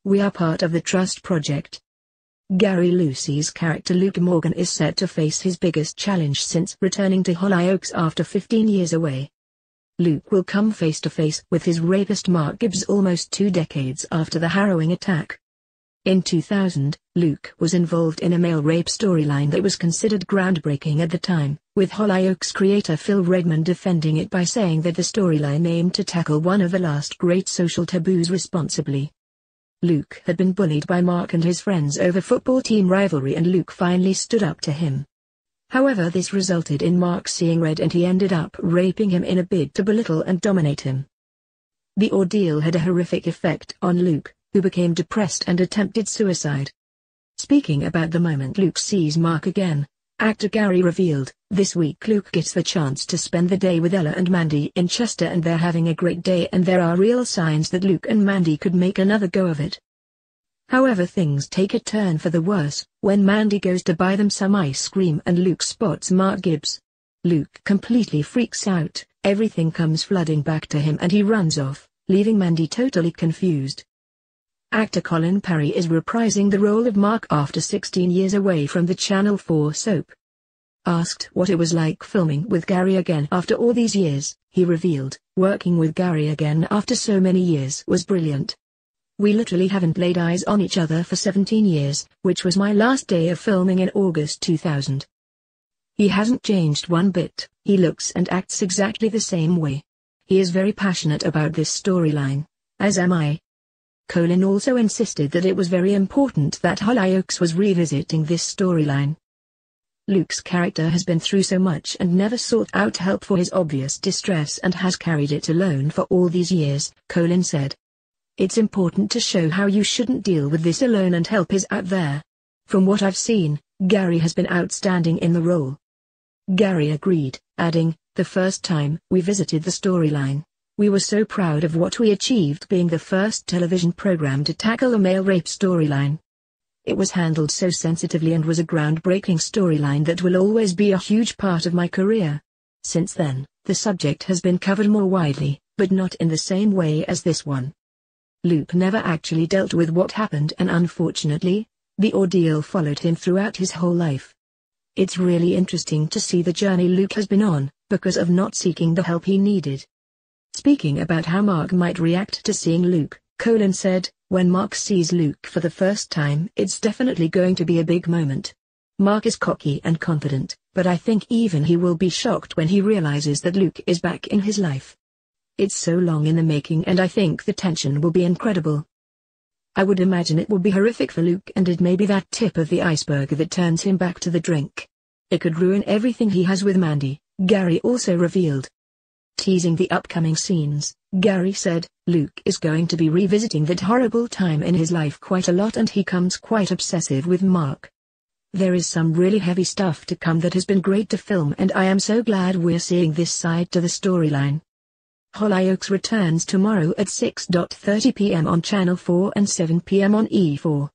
We are part of the Trust Project. Gary Lucy's character Luke Morgan is set to face his biggest challenge since returning to Hollyoaks after 15 years away. Luke will come face to face with his rapist Mark Gibbs almost 2 decades after the harrowing attack. In 2000, Luke was involved in a male rape storyline that was considered groundbreaking at the time, with Hollyoaks creator Phil Redmond defending it by saying that the storyline aimed to tackle one of the last great social taboos responsibly. Luke had been bullied by Mark and his friends over football team rivalry, and Luke finally stood up to him. However, this resulted in Mark seeing red and he ended up raping him in a bid to belittle and dominate him. The ordeal had a horrific effect on Luke, who became depressed and attempted suicide. Speaking about the moment Luke sees Mark again, actor Gary revealed, "This week Luke gets the chance to spend the day with Ella and Mandy in Chester and they're having a great day and there are real signs that Luke and Mandy could make another go of it." However, things take a turn for the worse, when Mandy goes to buy them some ice cream and Luke spots Mark Gibbs. Luke completely freaks out, everything comes flooding back to him and he runs off, leaving Mandy totally confused. Actor Colin Parry is reprising the role of Mark after 16 years away from the Channel 4 soap. Asked what it was like filming with Gary again after all these years, he revealed, "Working with Gary again after so many years was brilliant. We literally haven't laid eyes on each other for 17 years, which was my last day of filming in August 2000. He hasn't changed one bit, he looks and acts exactly the same way. He is very passionate about this storyline, as am I." Colin also insisted that it was very important that Hollyoaks was revisiting this storyline. Luke's character has been through so much and never sought out help for his obvious distress and has carried it alone for all these years, Colin said. "It's important to show how you shouldn't deal with this alone and help is out there. From what I've seen, Gary has been outstanding in the role." Gary agreed, adding, "The first time we visited the storyline, we were so proud of what we achieved being the first television program to tackle a male rape storyline. It was handled so sensitively and was a groundbreaking storyline that will always be a huge part of my career. Since then, the subject has been covered more widely, but not in the same way as this one." Luke never actually dealt with what happened and unfortunately, the ordeal followed him throughout his whole life. It's really interesting to see the journey Luke has been on, because of not seeking the help he needed. Speaking about how Mark might react to seeing Luke, Colin said, "When Mark sees Luke for the first time, it's definitely going to be a big moment. Mark is cocky and confident, but I think even he will be shocked when he realizes that Luke is back in his life. It's so long in the making and I think the tension will be incredible. I would imagine it will be horrific for Luke and it may be that tip of the iceberg that turns him back to the drink. It could ruin everything he has with Mandy," Gary also revealed. Teasing the upcoming scenes, Gary said, "Luke is going to be revisiting that horrible time in his life quite a lot and he comes quite obsessive with Mark. There is some really heavy stuff to come that has been great to film and I am so glad we're seeing this side to the storyline." Hollyoaks returns tomorrow at 6:30 p.m. on Channel 4 and 7 p.m. on E4.